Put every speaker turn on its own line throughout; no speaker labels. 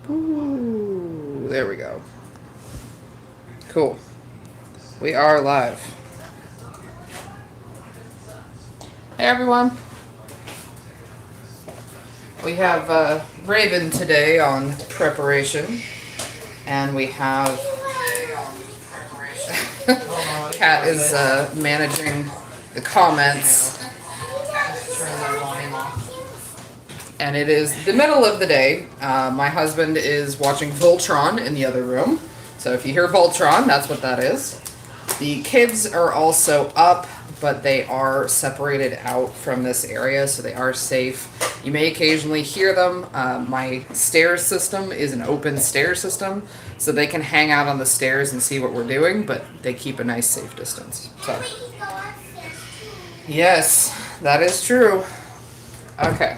Ooh, there we go. Cool. We are live. Hey everyone. We have Raven today on preparation, and we have Kat is managing the comments, and it is the middle of the day. My husband is watching Voltron in the other room, so if you hear Voltron, that's what that is. The kids are also up, but they are separated out from this area, so they are safe. You may occasionally hear them. My stair system is an open stair system, so they can hang out on the stairs and see what we're doing, but they keep a nice safe distance. So, yes, that is true. Okay,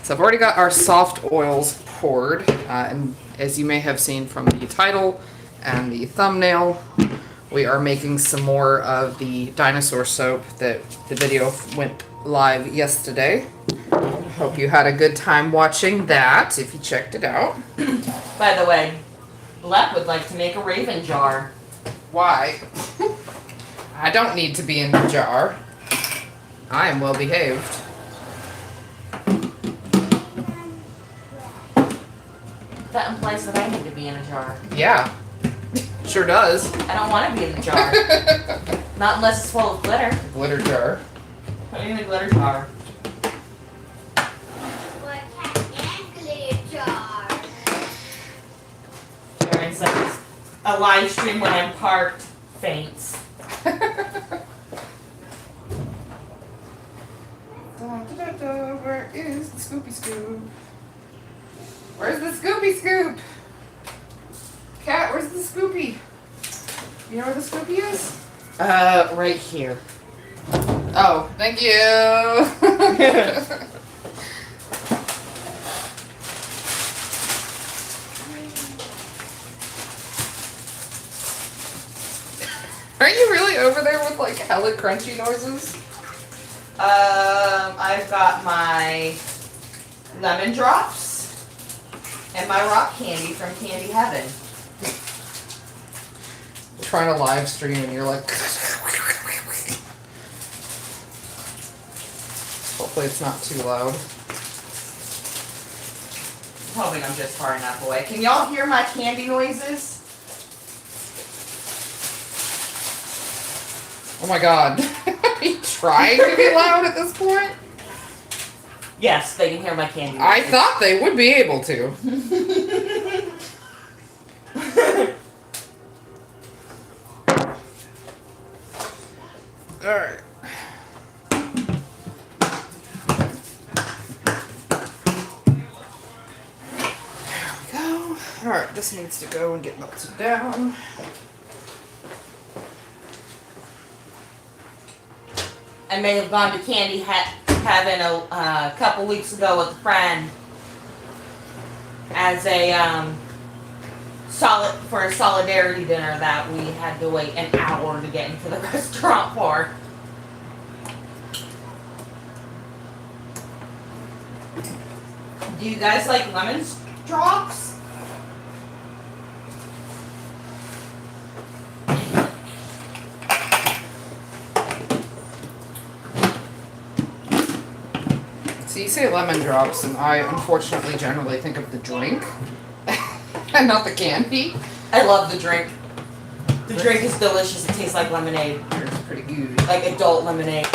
so I've already got our soft oils poured, and as you may have seen from the title and the thumbnail, we are making some more of the dinosaur soap that the video went live yesterday. Hope you had a good time watching that, if you checked it out.
By the way, Lep would like to make a raven jar.
Why? I don't need to be in the jar. I am well behaved.
That implies that I need to be in a jar.
Yeah, sure does.
I don't want to be in the jar. Not unless it's full of glitter.
Glitter jar.
Put me in the glitter jar. Sharon says, a live stream when I'm parked faints.
Where is the Scoopy Scoop? Where's the Scoopy Scoop? Cat, where's the Scoopy? You know where the Scoopy is?
Right here.
Oh, thank you. Are you really over there with like hella crunchy noises?
I've got my lemon drops and my rock candy from Candy Heaven.
Trying to live stream and you're like. Hopefully it's not too loud.
Hoping I'm just far enough away. Can y'all hear my candy noises?
Oh my god. Are you trying to be loud at this point?
Yes, they can hear my candy
I
noises.
thought they would be able to. Alright. There we go. Alright, this needs to go and get melted down.
I may have gone to Candy Heaven a couple weeks ago with a friend as a for a solidarity dinner that we had to wait an hour to get into the restaurant for. Do you guys like lemon drops?
So you say lemon drops, and I unfortunately generally think of the drink, and not the candy.
I love the drink. The drink is delicious. It tastes like lemonade.
It's pretty good.
Like adult lemonade.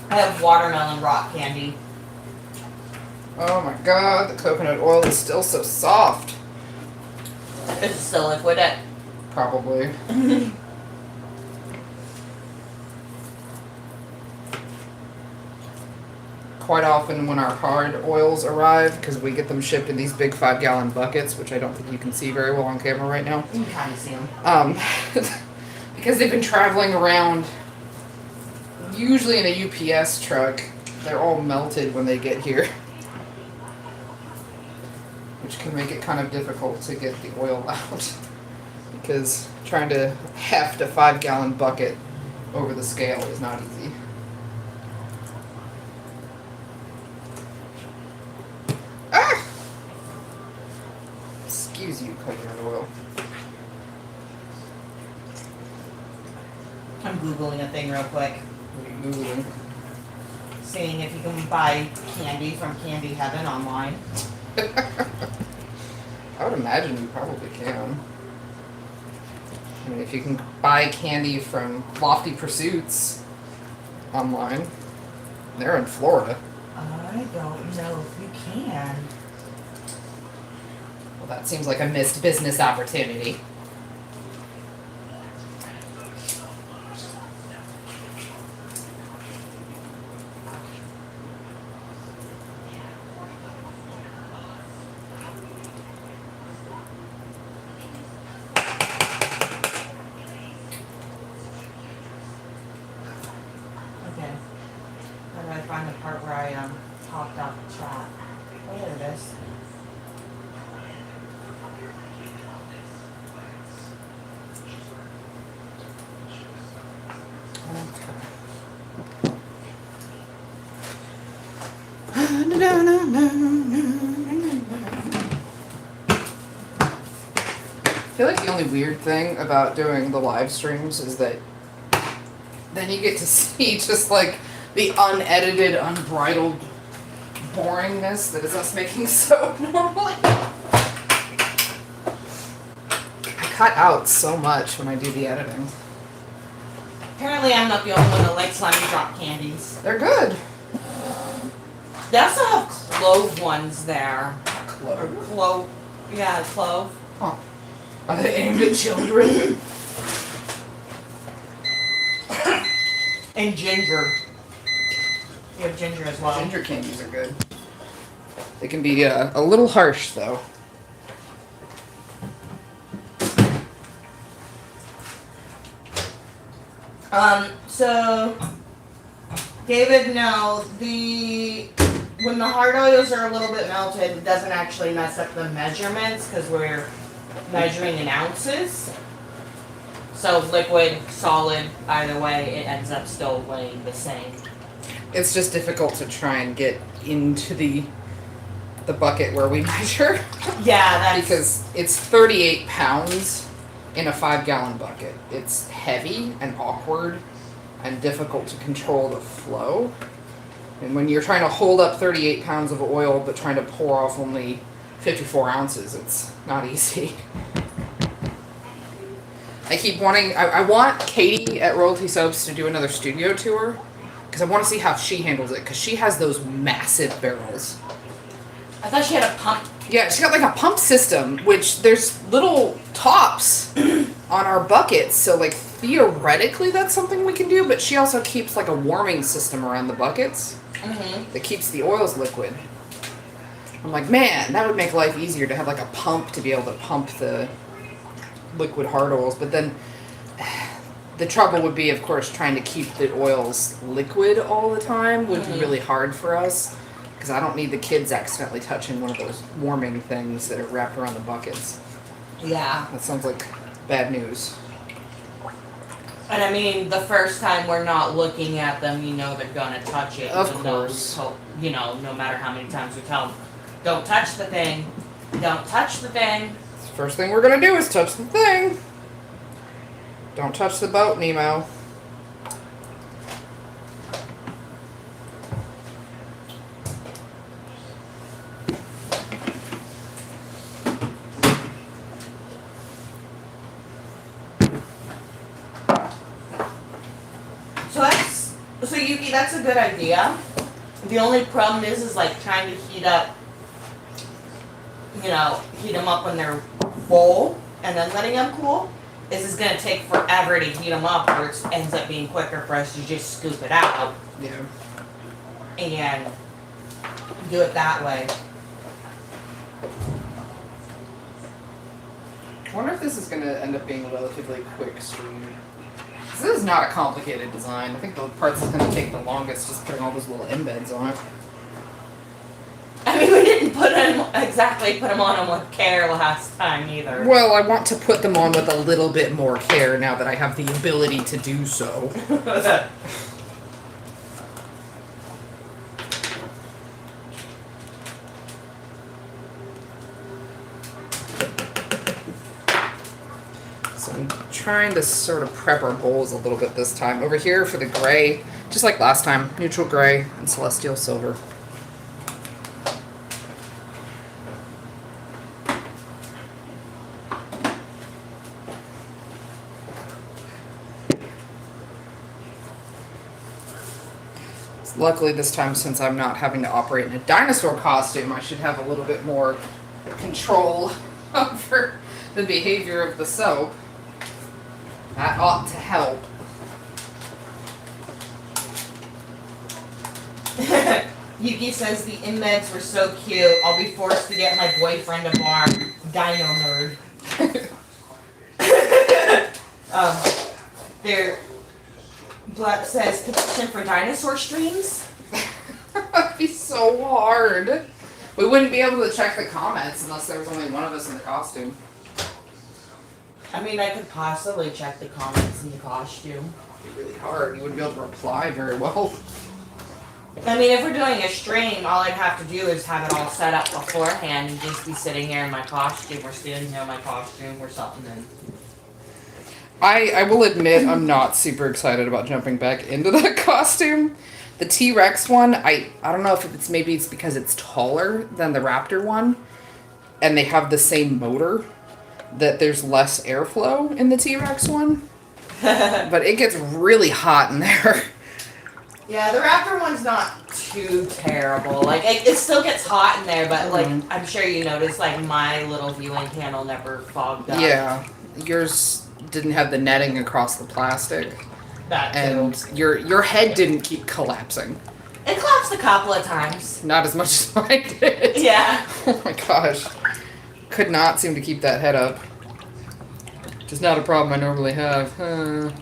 I have watermelon rock candy.
Oh my god, the coconut oil is still so soft.
It's still liquid.
Probably. Quite often when our hard oils arrive, because we get them shipped in these big 5-gallon buckets, which I don't think you can see very well on camera right now.
You can kind of see them.
Because they've been traveling around, usually in a UPS truck, they're all melted when they get here. Which can make it kind of difficult to get the oil out. Because trying to heft a 5-gallon bucket over the scale is not easy. use coconut oil.
I'm Googling a thing real quick.
What are you Googling?
Seeing if you can buy candy from Candy Heaven online.
I would imagine you probably can. I mean, if you can buy candy from Lofty Pursuits online, they're in Florida.
I don't know if you can.
Well, that seems like a missed business opportunity.
Okay. How do I find the part where I popped out the chat? Oh, there it is.
I feel like the only weird thing about doing the live streams is that then you get to see just like the unedited, unbridled boringness that is us making soap normally. I cut out so much when I do the editing.
Apparently I'm not the only one that likes slimy drop candies.
They're good.
They also have clove ones there. Or
Clove.
clove. Yeah, clove.
Huh. Are they aimed at children?
And ginger. You have ginger as well.
Ginger candies are good. They can be a little harsh though.
So David, no, when the hard oils are a little bit melted, it doesn't actually mess up the measurements because we're measuring in ounces. So liquid, solid, either way, it ends up still weighing the same.
It's just difficult to try and get into the bucket where we measure.
Yeah, that's
Because it's 38 pounds in a 5-gallon bucket. It's heavy and awkward and difficult to control the flow. And when you're trying to hold up 38 pounds of oil but trying to pour off only 54 ounces, it's not easy. I keep wanting, I want Katie at Royalty Soaps to do another studio tour because I want to see how she handles it because she has those massive barrels.
I thought she had a pump.
Yeah, she's got like a pump system, which there's little tops on our buckets, so like theoretically that's something we can do, but she also keeps like a warming system around the buckets that keeps the oils liquid. I'm like, man, that would make life easier to have like a pump to be able to pump the liquid hard oils, but then the trouble would be, of course, trying to keep the oils liquid all the time would be really hard for us. Because I don't need the kids accidentally touching one of those warming things that are wrapped around the buckets.
Yeah.
That sounds like bad news.
And I mean, the first time we're not looking at them, you know they're gonna touch it.
Of
even though we
course.
you know, no matter how many times we tell them, don't touch the thing, don't touch the thing.
First thing we're gonna do is touch the thing. Don't touch the boat, Nemo.
So Yuki, that's a good idea. The only problem is like trying to heat up, you know, heat them up when they're full and then letting them cool. This is gonna take forever to heat them up, or it ends up being quicker for us to just scoop it out
Yeah.
and do it that way.
I wonder if this is gonna end up being a relatively quick stream. This is not a complicated design. I think the parts that's gonna take the longest is putting all those little embeds on it.
I mean, we didn't put them on with care last time either.
Well, I want to put them on with a little bit more care now that I have the ability to do so. trying to sort of prep our bowls a little bit this time. Over here for the gray, just like last time, neutral gray and celestial silver. Luckily this time, since I'm not having to operate in a dinosaur costume, I should have a little bit more control over the behavior of the soap. That ought to help.
Yuki says the inmates were so cute. I'll be forced to get my boyfriend a bar. Dino nerd. There. Black says petition for dinosaur streams.
That'd be so hard. We wouldn't be able to check the comments unless there was only one of us in the costume.
I mean, I could possibly check the comments in the costume.
It'd be really hard. You wouldn't be able to reply very well.
I mean, if we're doing a stream, all I'd have to do is have it all set up beforehand and just be sitting here in my costume or standing here in my costume or something. And
I will admit I'm not super excited about jumping back into that costume. The T-Rex one, I don't know if it's because it's taller than the Raptor one, and they have the same motor, that there's less airflow in the T-Rex one. But it gets really hot in there.
yeah, the Raptor one's not too terrible. Like, it still gets hot in there, but, like, I'm sure you noticed, like, my little viewing panel never fogged up.
Yeah, yours didn't have the netting across the plastic.
That too.
And your head didn't keep collapsing.
It collapsed a couple of times.
Not as much as mine did.
Yeah.
Oh my gosh. Could not seem to keep that head up. Just not a problem I normally have. Alright.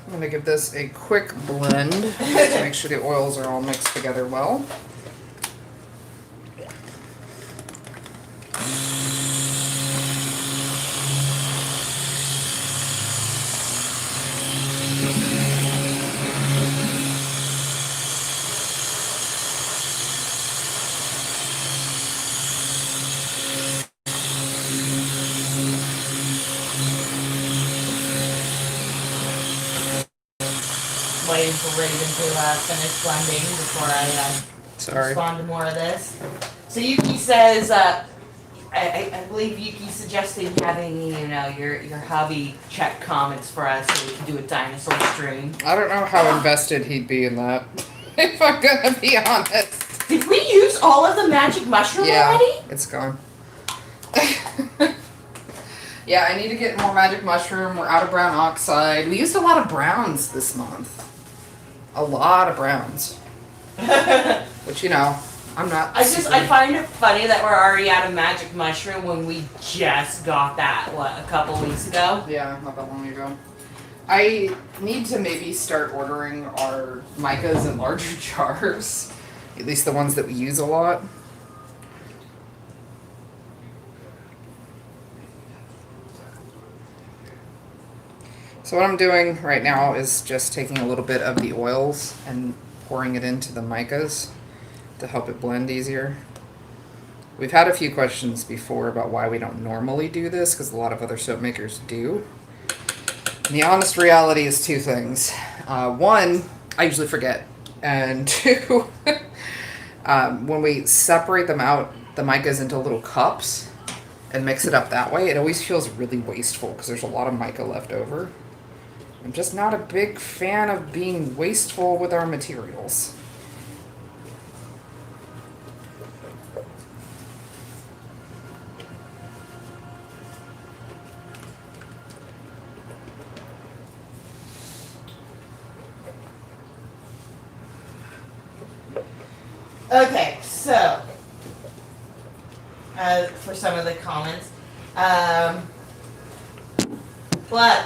I'm going to give this a quick blend just to make sure the oils are all mixed together well.
Waiting for Raven to finish blending before I respond to more of this. So Yuki says, I believe Yuki's suggesting having, you know, your hubby check comments for us so we can do a dinosaur stream.
I don't know how invested he'd be in that, if I'm gonna be honest.
Did we use all of the magic mushroom already?
It's gone. Yeah, I need to get more magic mushroom. We're out of brown oxide. We used a lot of browns this month. A lot of browns. Which, you know, I'm not.
I find it funny that we're already out of magic mushroom when we just got that, a couple weeks ago?
Yeah, not that long ago. I need to maybe start ordering our micas in larger jars. At least the ones that we use a lot. So what I'm doing right now is just taking a little bit of the oils and pouring it into the micas to help it blend easier. We've had a few questions before about why we don't normally do this, because a lot of other soap makers do. And the honest reality is two things. One, I usually forget. And two, when we separate them out, the micas into little cups and mix it up that way, it always feels really wasteful because there's a lot of mica left over. I'm just not a big fan of being wasteful with our materials.
Okay, so for some of the comments, but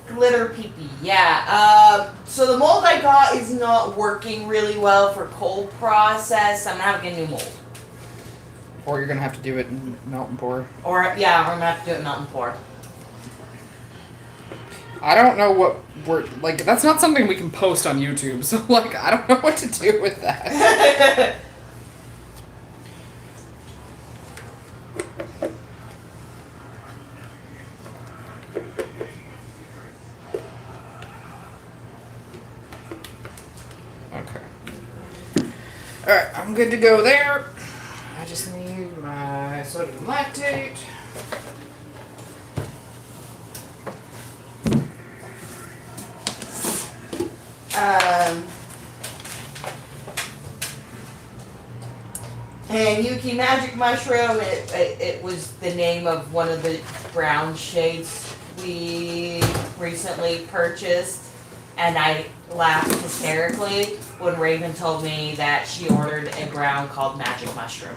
glitter pee-pee, yeah. So the mold I got is not working really well for cold process. I'm gonna have to get a new mold.
Or you're gonna have to do it in melt and pour.
Or yeah, I'm gonna have to do it melt and pour.
I don't know what we're like. That's not something we can post on YouTube. So like, I don't know what to do with that. Okay. All right, I'm good to go there. I just need my sodium lactate.
And Yuki Magic Mushroom, it was the name of one of the brown shades we recently purchased. And I laughed hysterically when Raven told me that she ordered a brown called Magic Mushroom.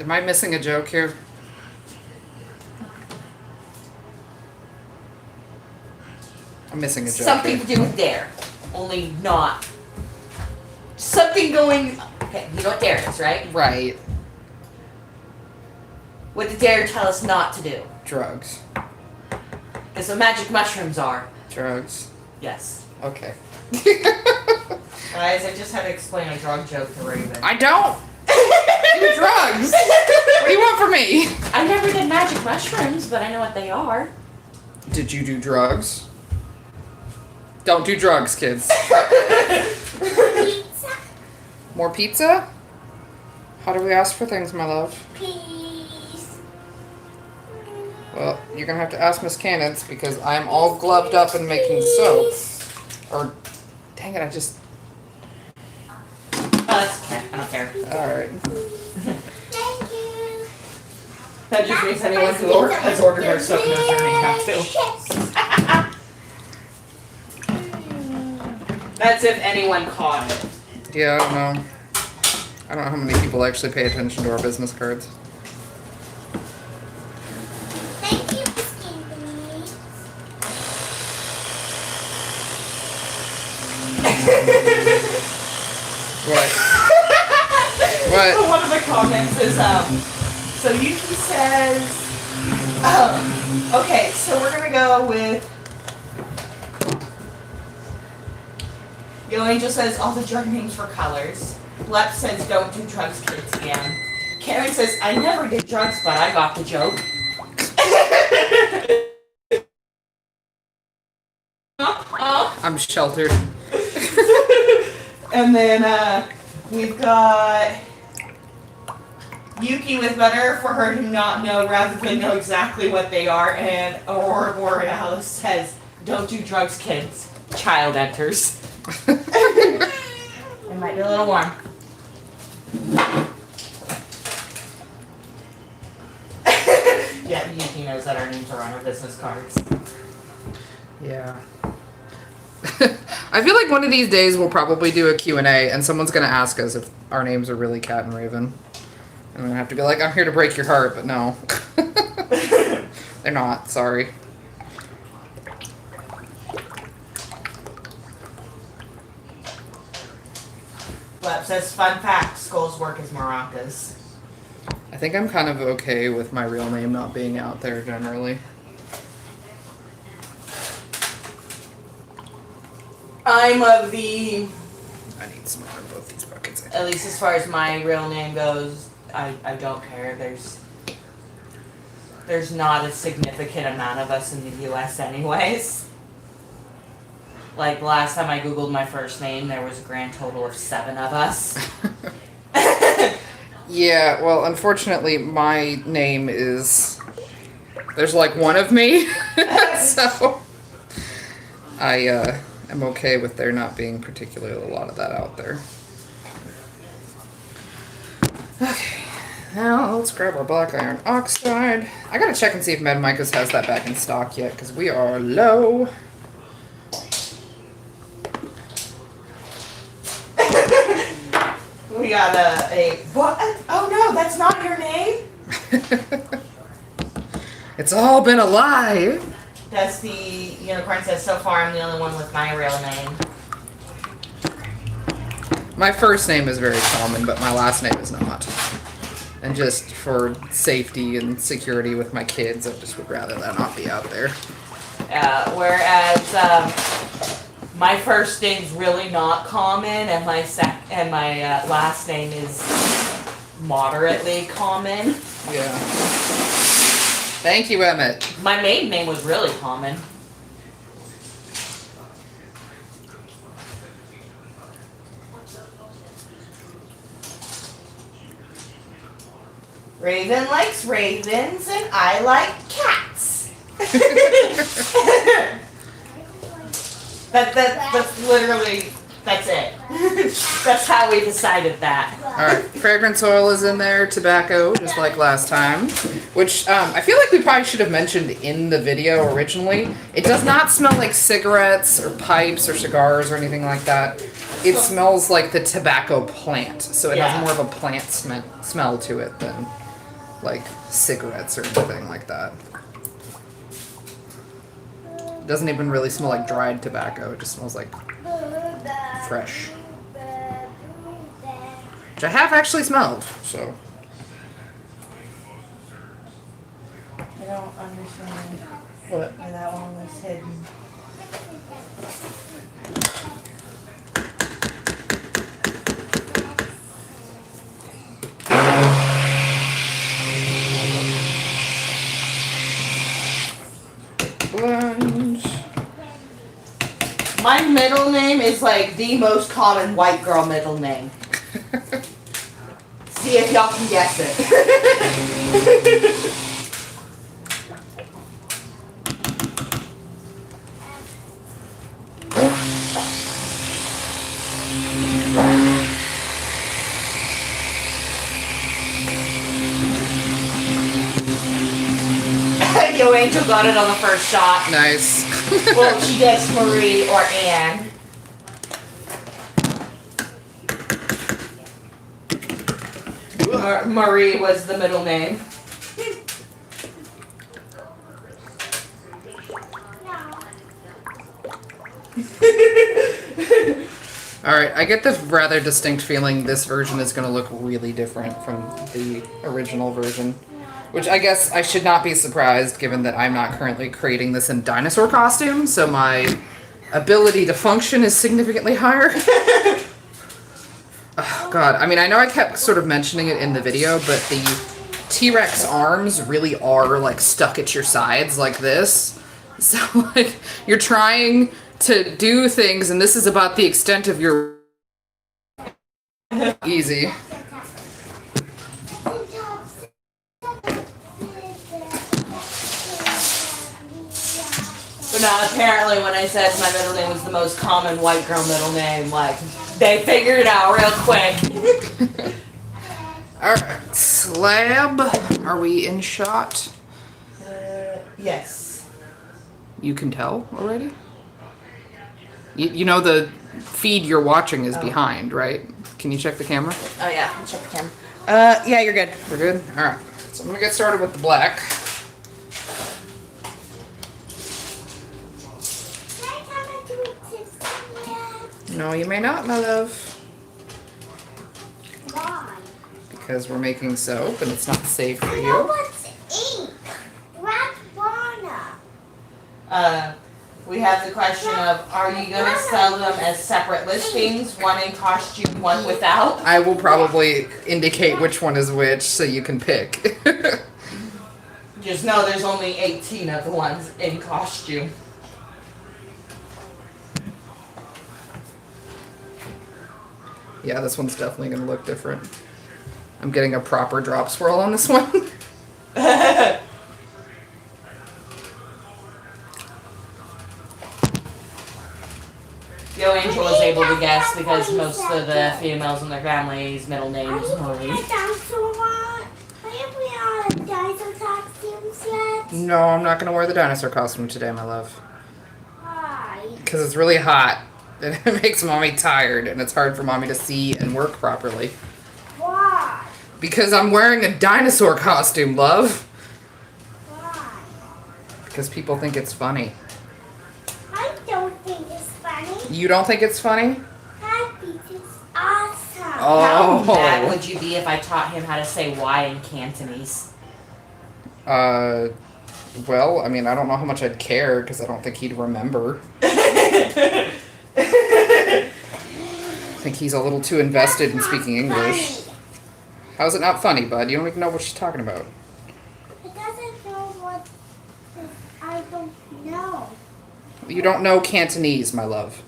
Am I missing a joke here? I'm missing a joke.
Something
here.
to do with dare, only not. Something going. Okay, you know what dare is, right?
Right.
What did dare tell us not to do?
Drugs.
That's what magic mushrooms are.
Drugs.
Yes.
Okay.
Guys, I just had to explain a drug joke to Raven.
I don't do drugs. What do you want from me?
I never did magic mushrooms, but I know what they are.
Did you do drugs? Don't do drugs, kids.
Pizza,
More pizza? How do we ask for things, my love?
please.
Well, you're gonna have to ask Miss Cannons because I'm all gloved up and making soap. Or, dang it, I just.
Oh, that's okay. I don't care.
Alright.
Thank you.
That just means anyone who has ordered our soap knows their name have to. That's if anyone caught it.
Yeah, I don't know. I don't know how many people actually pay attention to our business cards.
Thank you, Christine.
What? What?
One of the comments is, so Yuki says, okay, so we're gonna go with, Yo Angel says all the drug names for colors. Lep says don't do drugs, kids, again. Karen says I never did drugs, but I got the joke.
I'm sheltered.
And then we've got Yuki with better for her to not know rather than know exactly what they are. And Aurora Borealis says, don't do drugs, kids. Child enters. It might be a little warm. Yeah, Yuki knows that our names are on our business cards.
Yeah. I feel like one of these days we'll probably do a Q&A and someone's going to ask us if our names are really Cat and Raven. And I'm going to have to be like, I'm here to break your heart, but no. They're not, sorry.
Lep says, fun fact, Skull's work is maracas.
I think I'm kind of okay with my real name not being out there generally.
I'm of the,
I need some more of both these buckets.
at least as far as my real name goes, I don't care. There's not a significant amount of us in the US anyways. Like last time I googled my first name, there was a grand total of 7 of us.
Yeah, well, unfortunately, my name is... There's like one of me. So I am okay with there not being particularly a lot of that out there. Okay, now let's grab our black iron oxide. I gotta check and see if Med Micas has that back in stock yet, because we are low.
We got a what? Oh no, that's not your name?
It's all been a lie.
That's the unicorn says, so far I'm the only one with my real name.
My first name is very common, but my last name is not. And just for safety and security with my kids, I just would rather that not be out there.
Whereas my first name's really not common, and my last name is moderately common.
Yeah. Thank you, Emmett.
My maiden name was really common. Raven likes ravens, and I like cats. That's literally, that's it. That's how we decided that.
Alright, fragrance oil is in there, tobacco, just like last time. Which, I feel like we probably should have mentioned in the video originally. It does not smell like cigarettes, or pipes, or cigars, or anything like that. It smells like the tobacco plant, so it has more of a plant smell to it than like cigarettes or anything like that. It doesn't even really smell like dried tobacco, it just smells like fresh. Which I have actually smelled, so.
I don't understand why that one was hidden. My middle name is like the most common white girl middle name. See if y'all can guess it. Yo, Angel got it on the first shot.
Nice.
Well, she gets Marie or Anne. Marie was the middle name.
Alright, I get the rather distinct feeling this version is going to look really different from the original version. Which I guess I should not be surprised, given that I'm not currently creating this in dinosaur costume, so my ability to function is significantly higher. Oh, God, I mean, I know I kept sort of mentioning it in the video, but the T-Rex arms really are, like, stuck at your sides like this. So, like, you're trying to do things, and this is about the extent of your... Easy.
But now, apparently, when I said my middle name was the most common white girl middle name, like, they figured it out real quick.
Alright, slab. Are we in shot?
Yes.
You can tell already? You know the feed you're watching is behind, right? Can you check the camera?
Oh, yeah. I'll check the camera. Yeah, you're good.
We're good? Alright. So I'm gonna get started with the black. No, you may not, my love.
Why?
Because we're making soap and it's not safe for
I know
you.
what's ink. Black Wanna.
We have the question of, are you going to sell them as separate listings, one in costume, one without?
I will probably indicate which one is which so you can pick.
Just know there's only 18 of the ones in costume.
Yeah, this one's definitely gonna look different. I'm getting a proper drop swirl on this one.
Yo, Angel was able to guess because most of the females in their family's middle name is Marie.
No, I'm not gonna wear the dinosaur costume today, my love.
Why?
Because it's really hot. And it makes mommy tired, and it's hard for mommy to see and work properly.
Why?
Because I'm wearing a dinosaur costume, love.
Why?
Because people think it's funny.
I don't think it's funny.
You don't think it's funny?
I think it's awesome.
Oh,
How
Oh.
mad would you be if I taught him how to say Y in Cantonese?
Well, I mean, I don't know how much I'd care because I don't think he'd remember.
It
I think he's a little too invested in speaking English. How's it not funny, bud? You don't even know what she's talking about.
It doesn't know what I don't know.
You don't know Cantonese, my love.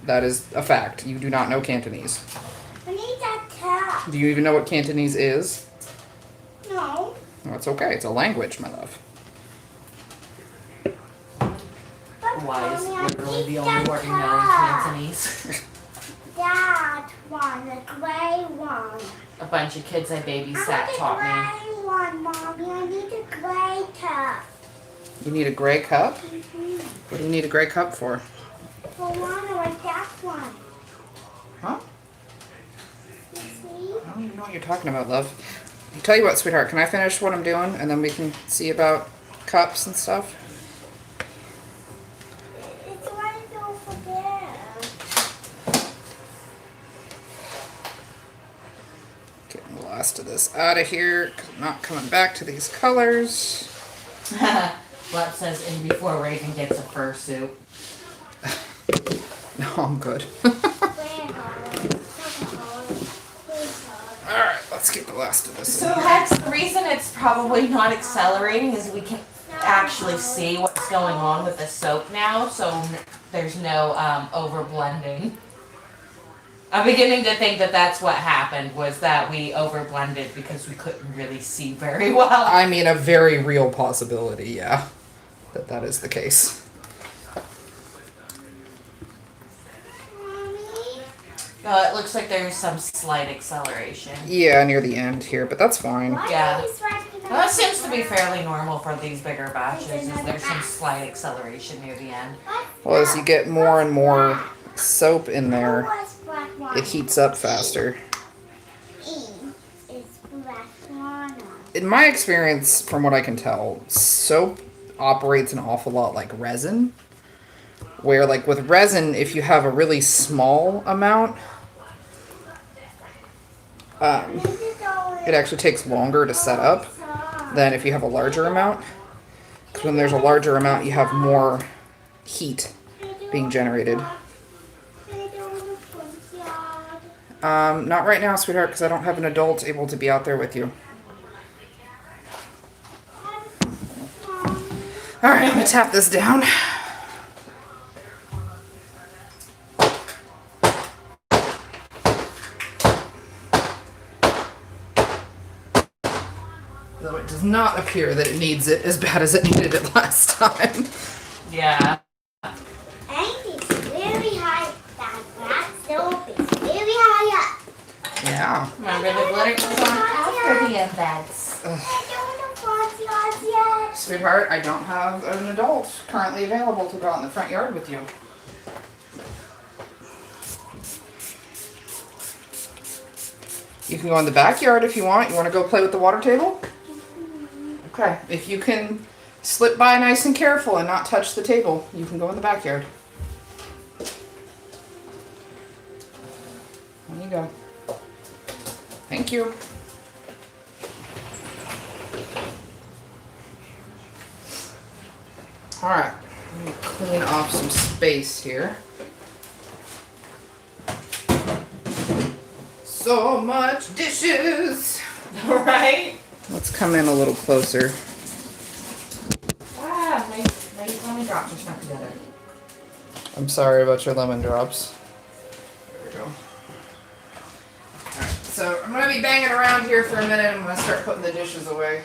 That is a fact. You do not know Cantonese.
I need that tab.
Do you even know what Cantonese is?
No.
Well, it's okay. It's a language, my love.
But
Y is
Mommy, I
literally
need
the only
that
word you know in
tab.
Cantonese.
That one, the gray one.
A bunch of kids I
I
babysat
want
taught
the
me.
gray one, Mommy. I need the gray tab.
You need a gray cup?
Mm-hmm.
What do you need a gray cup for?
For one, like that one.
Huh?
You see?
I don't even know what you're talking about, love. I'll tell you what, sweetheart. Can I finish what I'm doing and then we can see about cups and stuff?
It's right over there.
Getting the last of this out of here because I'm not coming back to these colors.
Love says in before Raven gets a fursuit.
No, I'm good.
Gray color.
Alright, let's get the last of this
So
in here.
Hex, the reason it's probably not accelerating is we can actually see what's going on with the soap now, so there's no over blending. I'm beginning to think that that's what happened, was that we over blended because we couldn't really see very well.
I mean, a very real possibility, yeah. That is the case.
Mommy?
It looks like there's some slight acceleration.
Yeah, near the end here, but that's fine.
Why
Yeah.
are you swiping
Well, that seems to be
on
fairly normal for these bigger batches, is there's some slight acceleration near the end.
Well, as you get more and more soap in there,
What's black one?
it heats up faster.
It's black one.
In my experience, from what I can tell, soap operates an awful lot like resin. Where, like, with resin, if you have a really small amount, it actually takes longer to set up than if you have a larger amount. Because when there's a larger amount, you have more heat being generated. Not right now, sweetheart, because I don't have an adult able to be out there with you. Alright, I'm going to tap this down. Though it does not appear that it needs it as bad as it needed it last time.
Yeah.
And it's very high. That soap is very high up.
Yeah.
Remember the glitter was on after the embeds.
I don't want yours yet.
Sweetheart, I don't have an adult currently available to go out in the front yard with you. You can go in the backyard if you want. You want to go play with the water table? Okay. If you can slip by nice and careful and not touch the table, you can go in the backyard. There you go. Thank you. Alright, let me clean off some space here. So much dishes!
Right?
Let's come in a little closer.
Ah, my lemon drops are stuck together.
I'm sorry about your lemon drops. There we go. Alright, so I'm gonna be banging around here for a minute. I'm gonna start putting the dishes away.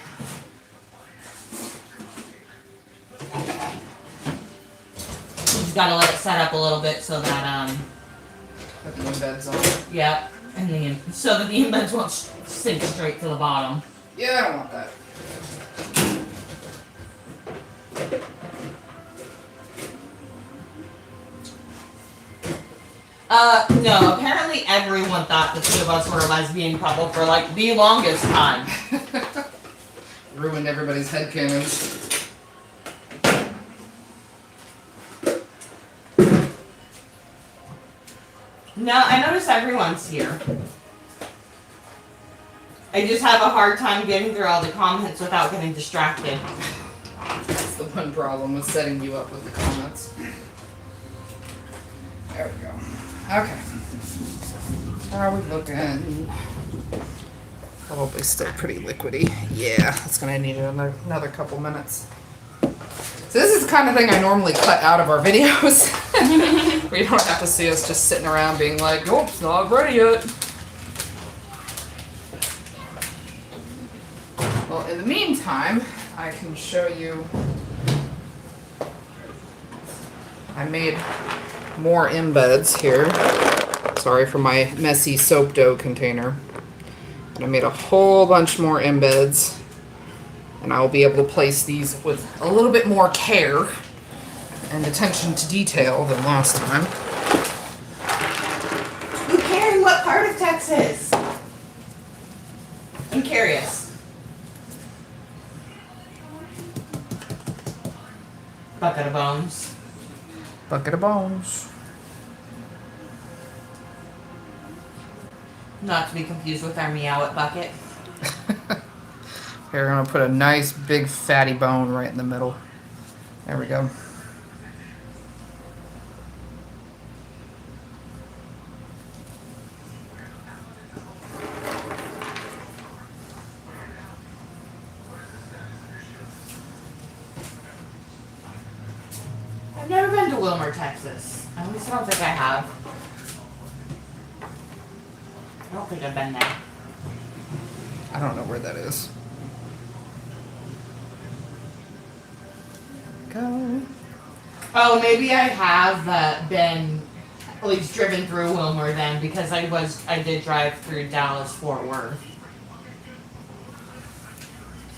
Just gotta let it set up a little bit so that,
Put the embeds on.
yep. And then, so that the embeds won't sink straight to the bottom.
Yeah, I don't want that.
No, apparently everyone thought the two of us were a lesbian couple for like the longest time.
Ruined everybody's headcanons.
No, I noticed everyone's here. I just have a hard time getting through all the comments without getting distracted.
That's the one problem with setting you up with the comments. There we go. Okay. How are we looking? Probably still pretty liquidy. Yeah, that's gonna need another couple minutes. So this is the kind of thing I normally cut out of our videos. Where you don't have to see us just sitting around being like, nope, it's not ready yet. Well, in the meantime, I can show you. I made more embeds here. Sorry for my messy soap dough container. But I made a whole bunch more embeds. And I'll be able to place these with a little bit more care and attention to detail than last time.
You care in what part of Texas? I'm curious. Bucket of bones.
Bucket of bones.
Not to be confused with our Meow It bucket.
Here, I'm gonna put a nice big fatty bone right in the middle. There we go.
I've never been to Wilmer, Texas. At least I don't think I have. I don't think I've been there.
I don't know where that is. Go.
Oh, maybe I have been at least driven through Wilmer then, because I did drive through Dallas Fort Worth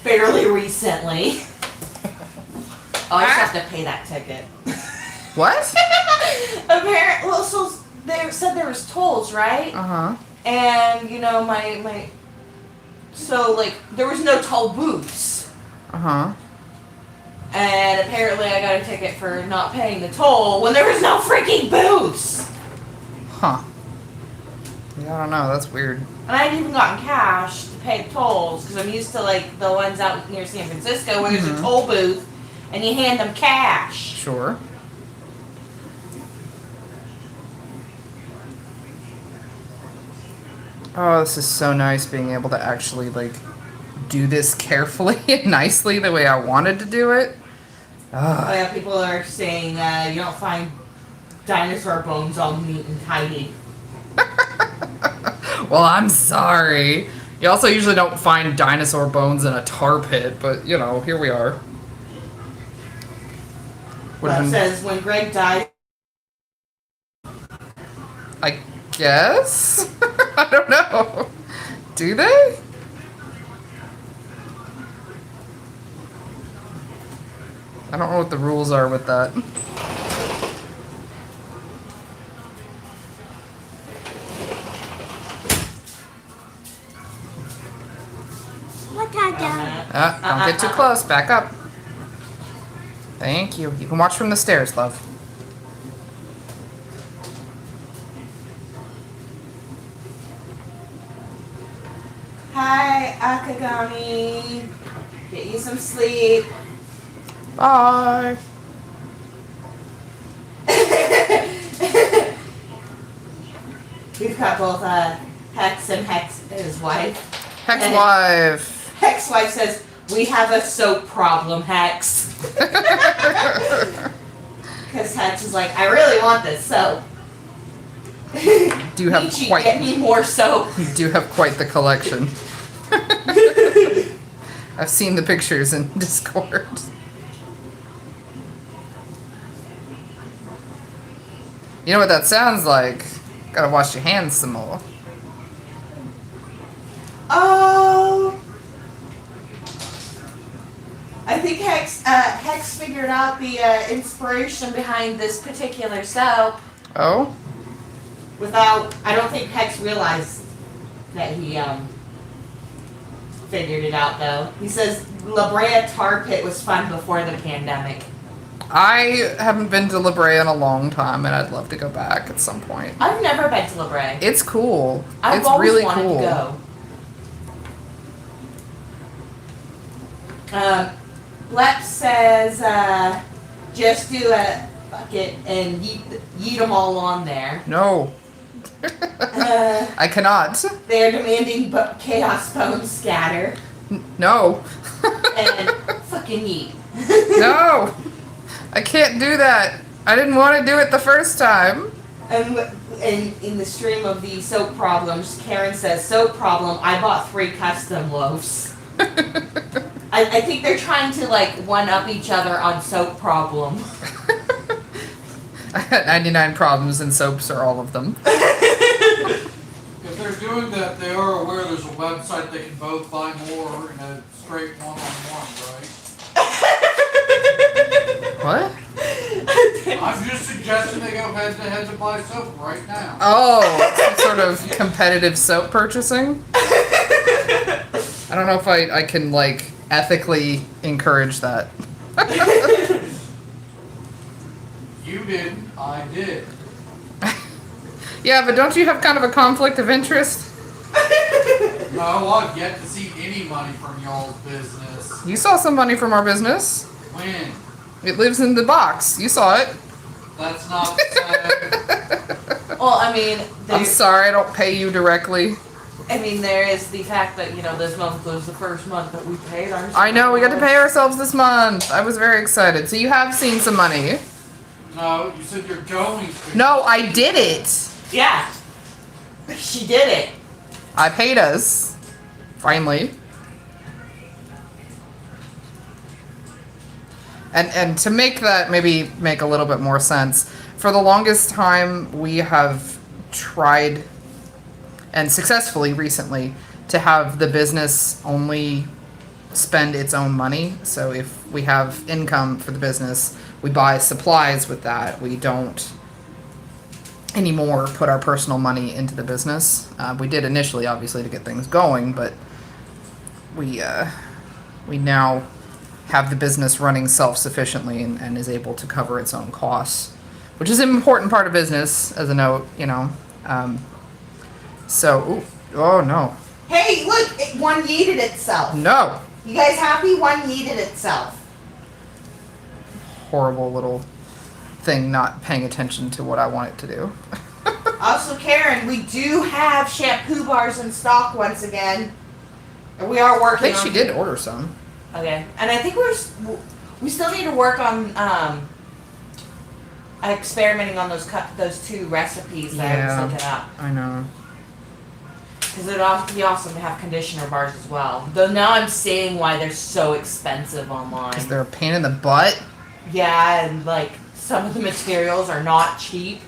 fairly recently. Oh, I just have to pay that ticket.
What?
Apparently, well, so they said there was tolls, right?
Uh-huh.
And you know so like there was no toll booths.
Uh-huh.
And apparently I got a ticket for not paying the toll when there was no freaking booths.
Huh. Yeah, I don't know. That's weird.
And I hadn't even gotten cash to pay the tolls because I'm used to like the ones out near San Francisco where there's a toll booth and you hand them cash.
Sure. Oh, this is so nice being able to actually like do this carefully and nicely the way I wanted to do it.
Oh, yeah, people are saying you don't find dinosaur bones all neat and tidy.
Well, I'm sorry. You also usually don't find dinosaur bones in a tar pit, but you know, here we are.
Well, it says when Greg died.
I guess? I don't know. Do they? I don't know what the rules are with that.
What I done?
Don't get too close. Back up. Thank you. You can watch from the stairs, love.
Hi, Akagami. Get you some sleep.
Bye.
We've got both Hex and his wife.
Hex wife.
Hex wife says, we have a soap problem, Hex. Because Hex is like, I really want this soap.
Do you have
Michi,
quite?
get me more soap.
You do have quite the collection. I've seen the pictures in Discord. You know what that sounds like? Gotta wash your hands some more.
Oh, I think Hex figured out the inspiration behind this particular soap.
Oh?
I don't think Hex realized that he figured it out though. He says La Brea Tar Pit was fun before the pandemic.
I haven't been to La Brea in a long time, and I'd love to go back at some point.
I've never been to La Brea.
It's cool.
I've
It's
always
really
wanted
cool.
to go. Lex says, just do a bucket and yeet them all on there.
No. I cannot.
They're demanding chaos bone scatter
No.
and fucking yeet.
No. I can't do that. I didn't want to do it the first time.
And in the stream of the soap problems, Karen says, soap problem, I bought 3 custom loaves. I think they're trying to like one up each other on soap problem.
I had 99 problems and soaps are all of them.
If they're doing that, they are aware there's a website they can both buy more in a straight one-on-one, right?
What?
I'm just suggesting they go head-to-head to buy soap right now.
Oh, some sort of competitive soap purchasing? I don't know if I can, like, ethically encourage that.
You didn't, I did.
Yeah, but don't you have kind of a conflict of interest?
No, I've yet to see any money from y'all's business.
You saw some money from our business.
When?
It lives in the box. You saw it.
That's not said.
Well, I mean,
I'm sorry I don't pay you directly.
I mean, there is the fact that, you know, this month was the first month that we paid ourselves.
I know, we got to pay ourselves this month. I was very excited. So you have seen some money.
No, you said you're going to.
No, I did it.
Yeah. She did it.
I paid us. Finally. And to make that maybe make a little bit more sense, for the longest time we have tried, and successfully recently, to have the business only spend its own money. So if we have income for the business, we buy supplies with that. We don't anymore put our personal money into the business. We did initially, obviously, to get things going, but we now have the business running self-sufficiently and is able to cover its own costs, which is an important part of business, as a note, you know. Oh no.
Hey, look, one yeeted itself.
No.
You guys happy? One yeeted itself.
Horrible little thing not paying attention to what I want it to do.
Also, Karen, we do have shampoo bars in stock once again. And we are
I
working
think
on
she did order some.
Okay. And I think we still need to work on experimenting on those 2 recipes that I was looking up.
I know.
Because it'd be awesome to have conditioner bars as well. Though now I'm seeing why they're so expensive online.
Because they're a pain in the butt.
Yeah, and like some of the materials are not cheap.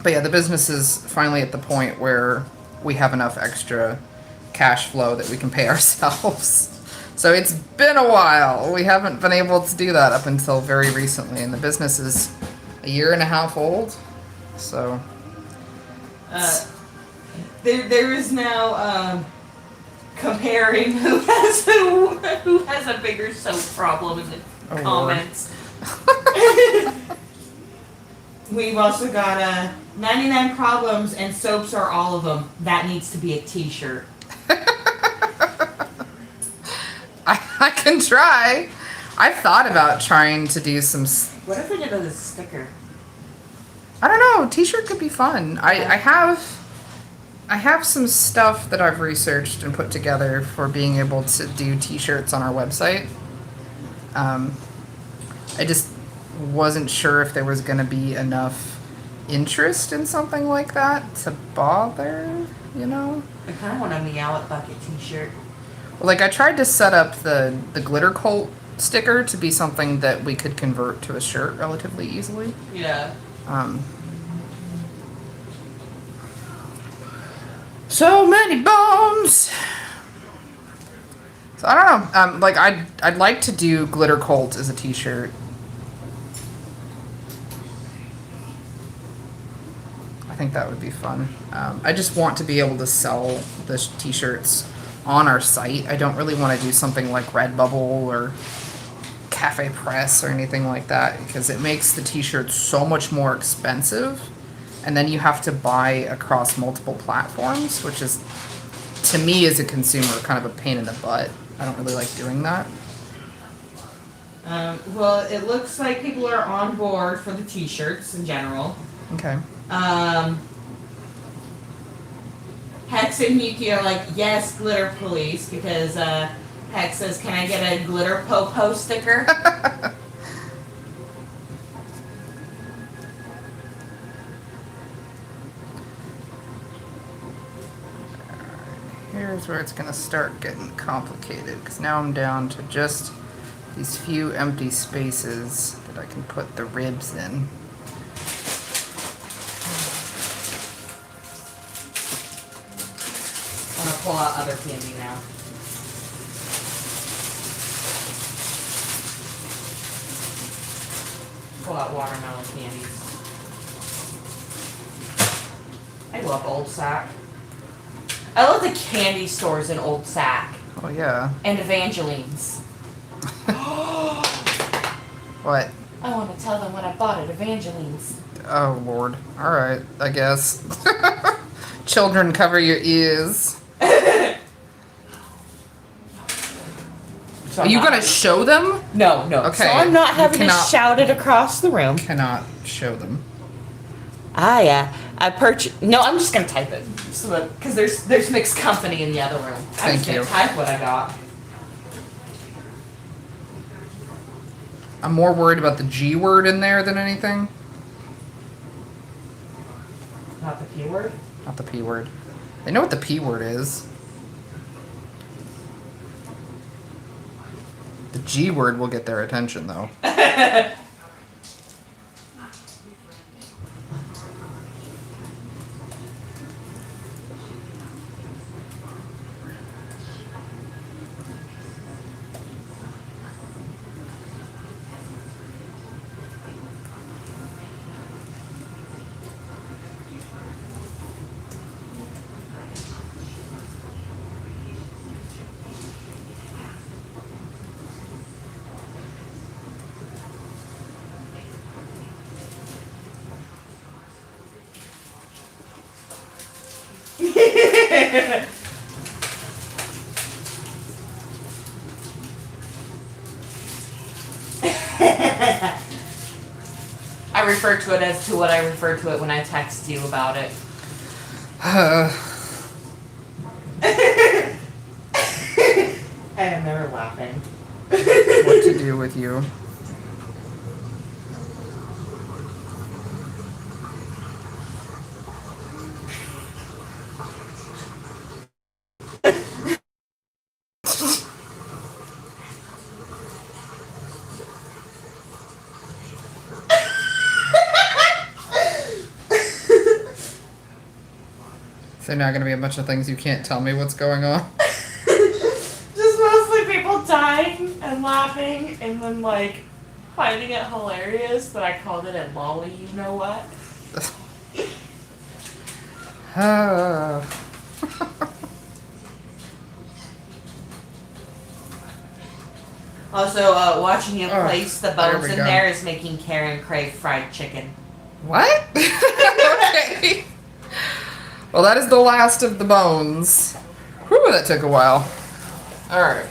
But yeah, the business is finally at the point where we have enough extra cash flow that we can pay ourselves. So it's been a while. We haven't been able to do that up until very recently, and the business is a year and a half old. So
there is now comparing who has a bigger soap problem in the comments. We've also got 99 problems and soaps are all of them. That needs to be a t-shirt.
I can try. I've thought about trying to do some.
What if we did a sticker?
I don't know. T-shirt could be fun. I have some stuff that I've researched and put together for being able to do T-shirts on our website. I just wasn't sure if there was going to be enough interest in something like that to bother, you know?
I kind of want a Meow It Bucket t-shirt.
Like, I tried to set up the glitter cult sticker to be something that we could convert to a shirt relatively easily.
Yeah.
So many bones! So I don't know. Like, I'd like to do glitter cult as a t-shirt. I think that would be fun. I just want to be able to sell the t-shirts on our site. I don't really want to do something like Redbubble or Cafe Press or anything like that, because it makes the t-shirts so much more expensive and then you have to buy across multiple platforms, which is, to me as a consumer, kind of a pain in the butt. I don't really like doing that.
Well, it looks like people are on board for the t-shirts in general.
Okay.
Hex and Yuki are like, yes, glitter police, because Hex says, can I get a glitter po-po sticker?
Here's where it's gonna start getting complicated, because now I'm down to just these few empty spaces that I can put the ribs in.
I'm gonna pull out other candy now. Pull out watermelon candies. I love Old Sac. I love the candy stores in Old Sac.
Oh yeah.
And Evangeline's.
What?
I want to tell them what I bought at Evangeline's.
Oh Lord. Alright, I guess. Children, cover your ears.
So
Are you gonna show them?
No, no.
Okay.
So I'm not
You
having to
cannot-
shout it across the room.
Cannot show them.
I purchased. No, I'm just gonna type it, so that because there's mixed company in the other room. I'm
Thank
just gonna
you.
type what I got.
I'm more worried about the G word in there than anything.
Not the P word.
Not the P word. They know what the P word is. The G word will get their attention though.
I refer to it as to what I refer to it when I text you about it. I am never laughing.
What to do with you? So now gonna be a bunch of things you can't tell me what's going on.
Just mostly people dying and laughing and then like finding it hilarious that I called it a lolly, you know what? Also, watching you place the
there
bones
we
in
go.
there is making Karen crave fried chicken.
What? Okay. Well, that is the last of the bones. Whew, that took a while. Alright.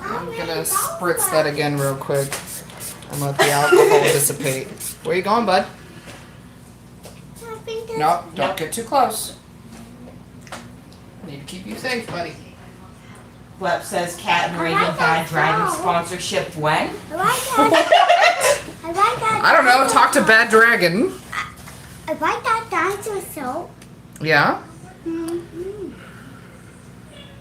I'm gonna spritz that again real quick and let the alcohol dissipate. Where you going, bud? No, don't get too close. I need to keep you safe, buddy.
Flep says Cat and Reagan Bad Dragon sponsorship when?
I like that. I like that.
I don't know, talk to Bad Dragon.
I like that dinosaur soap.
Yeah?
Mm-hmm.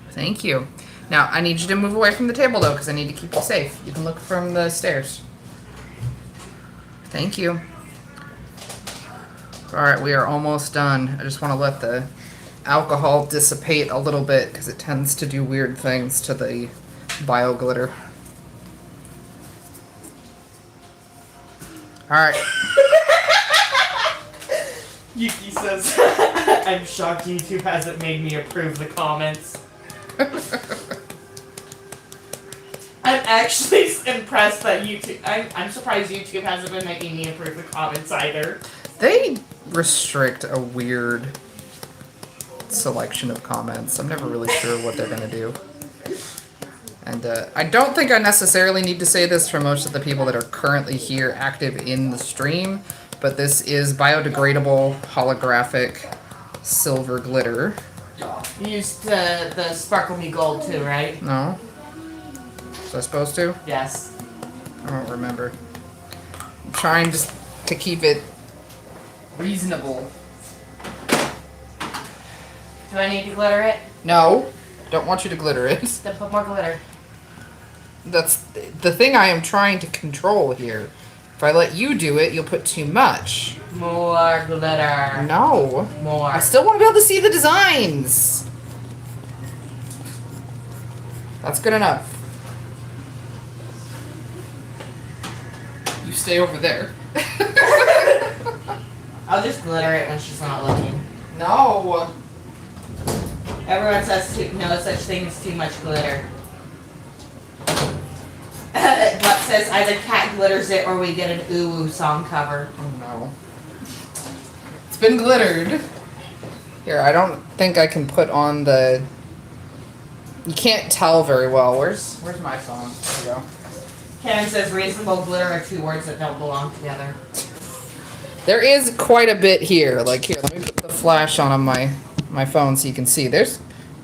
Thank you. Now, I need you to move away from the table, though, because I need to keep you safe. You can look from the stairs. Thank you. Alright, we are almost done. I just want to let the alcohol dissipate a little bit, because it tends to do weird things to the bio glitter. Alright.
Yuki says, I'm shocked YouTube hasn't made me approve the comments. I'm actually impressed that YouTube. I'm surprised YouTube hasn't been making me approve the comments either.
They restrict a weird selection of comments. I'm never really sure what they're gonna do. And I don't think I necessarily need to say this for most of the people that are currently here active in the stream, but this is biodegradable holographic silver glitter.
You used the Sparkle Me Gold too, right?
No? Was I supposed to?
Yes.
I don't remember. I'm trying just to keep it reasonable.
Do I need to glitter it?
No, don't want you to glitter it.
Then put more glitter.
That's the thing I am trying to control here. If I let you do it, you'll put too much.
More glitter.
No.
More.
I still want to be able to see the designs. That's good enough. You stay over there.
I'll just glitter it when she's not looking.
No.
Everyone says no such thing as too much glitter. What says either Cat glitters it or we get an ooh song cover.
Oh no. It's been glittered. Here, I don't think I can put on the... You can't tell very well. Where's my phone? There we go.
Kevin says reasonable glitter are two words that don't belong together.
There is quite a bit here. Like here, let me put the flash on my phone so you can see. There's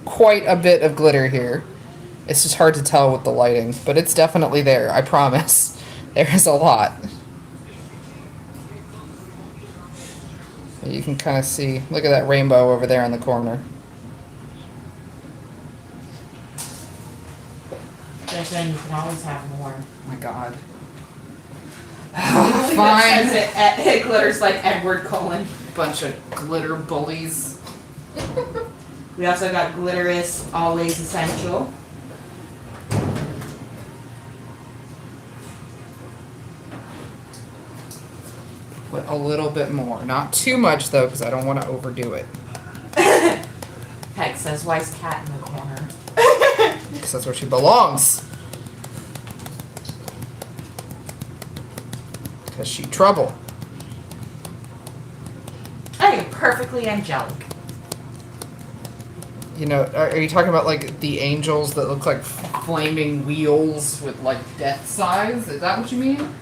quite a bit of glitter here. It's just hard to tell with the lighting, but it's definitely there, I promise. There is a lot. You can kind of see, look at that rainbow over there in the corner.
Then you can always have more.
Oh my god.
It
Fine.
says it glitters like Edward Cullen.
Bunch of glitter bullies.
We also got glitter is always essential.
Put a little bit more. Not too much though, because I don't want to overdo it.
Heck says, why's Cat in the corner?
Because that's where she belongs. Because she trouble.
I am perfectly angelic.
You know, are you talking about like the angels that look like flaming wheels with like death size? Is that what you mean?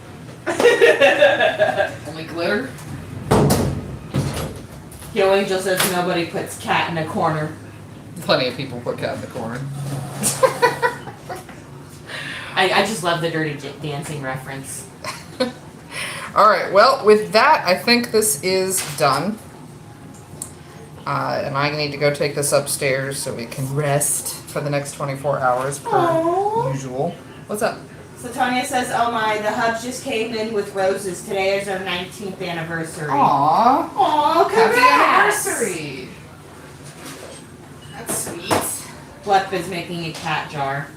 Only glitter?
Yo Angel says nobody puts Cat in a corner.
Plenty of people put cat in the corner.
I just love the Dirty Dancing reference.
Alright, well, with that, I think this is done. And I need to go take this upstairs so we can rest for the next 24 hours per
Aww.
usual. What's up?
So Tanya says, oh my, the Hubs just came in with roses. Today is our 19th anniversary.
Aww.
Aw,
Happy
congrats!
anniversary! That's sweet.
Bluff is making a cat jar.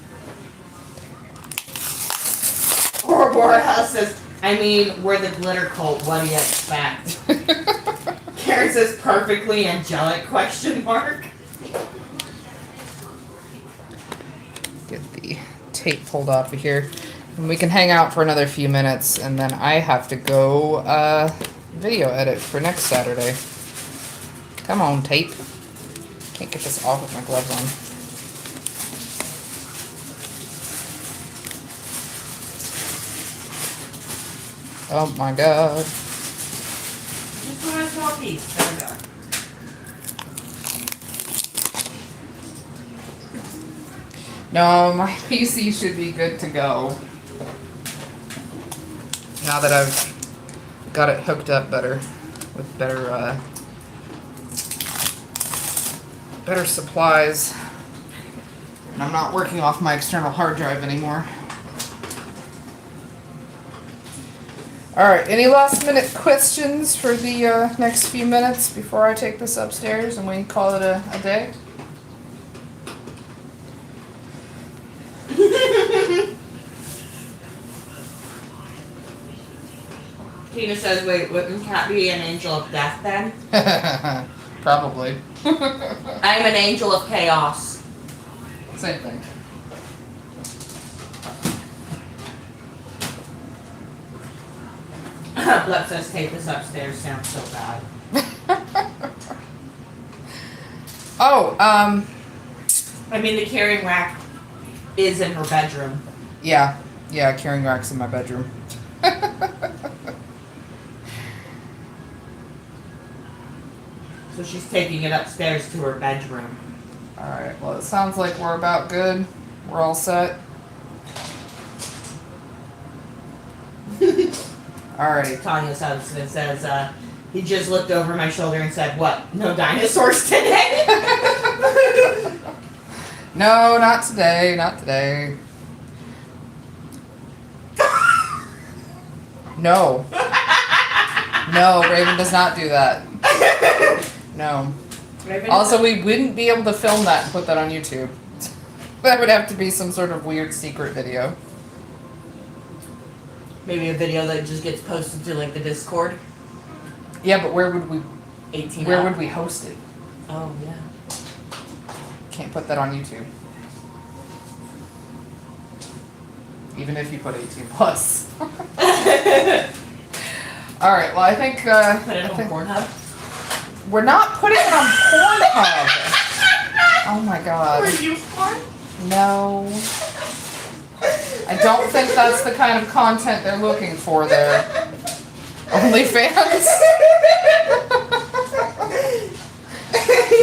Bora House says, I mean, we're the glitter cult. What do you expect? Karen says, perfectly angelic, question mark.
Get the tape pulled off of here. And we can hang out for another few minutes, and then I have to go video edit for next Saturday. Come on, tape. Can't get this off with my gloves on. Oh my god.
Just one small piece. There we go.
No, my PC should be good to go. Now that I've got it hooked up better, with better supplies. And I'm not working off my external hard drive anymore. Alright, any last minute questions for the next few minutes before I take this upstairs and we call it a day?
Tina says, wait, wouldn't Cat be an angel of death then?
Probably.
I'm an angel of chaos.
Same thing.
up Let's Us Tape This Upstairs sounds so bad.
Oh,
I mean, the carrying rack is in her bedroom.
yeah, carrying racks in my bedroom.
So she's taking it upstairs to her bedroom.
Alright, well, it sounds like we're about good. We're all set. Alrighty.
Tanya's husband says, he just looked over my shoulder and said, what, no dinosaurs today?
No, not today, not today. No. No, Raven does not do that. No. Also, we wouldn't be able to film that and put that on YouTube. That would have to be some sort of weird secret video.
Maybe a video that just gets posted to like the Discord.
Yeah, but where would we
18
where
up.
would we host it?
Oh, yeah.
Can't put that on YouTube. Even if you put 18 plus. Alright, well I think
Put it
I
on
think
Pornhub.
we're not putting it on Pornhub. Oh my god.
Were you porn?
No. I don't think that's the kind of content they're looking for there. OnlyFans?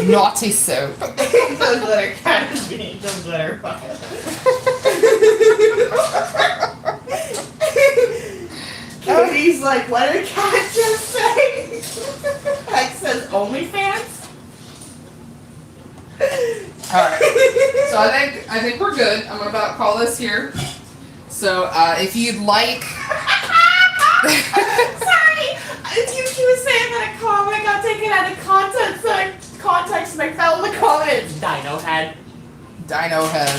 Naughty soap.
Those letter cats being those letter Cody's like, what did cat just say? Like says OnlyFans?
Alright. So I think we're good. I'm gonna about call this here. So if you'd like
Sorry, she was saying that a comment got taken out of context, and I fell in the comments. Dino head.
Dino head.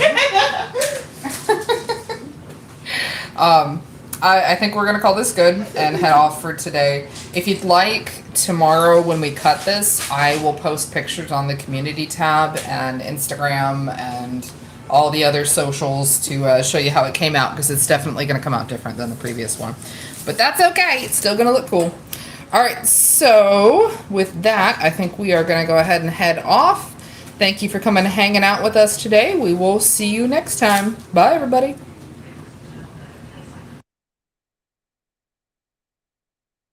I think we're gonna call this good and head off for today. If you'd like, tomorrow when we cut this, I will post pictures on the community tab and Instagram and all the other socials to show you how it came out, because it's definitely gonna come out different than the previous one. But that's okay, it's still gonna look cool. Alright, so with that, I think we are gonna go ahead and head off. Thank you for coming and hanging out with us today. We will see you next time. Bye, everybody.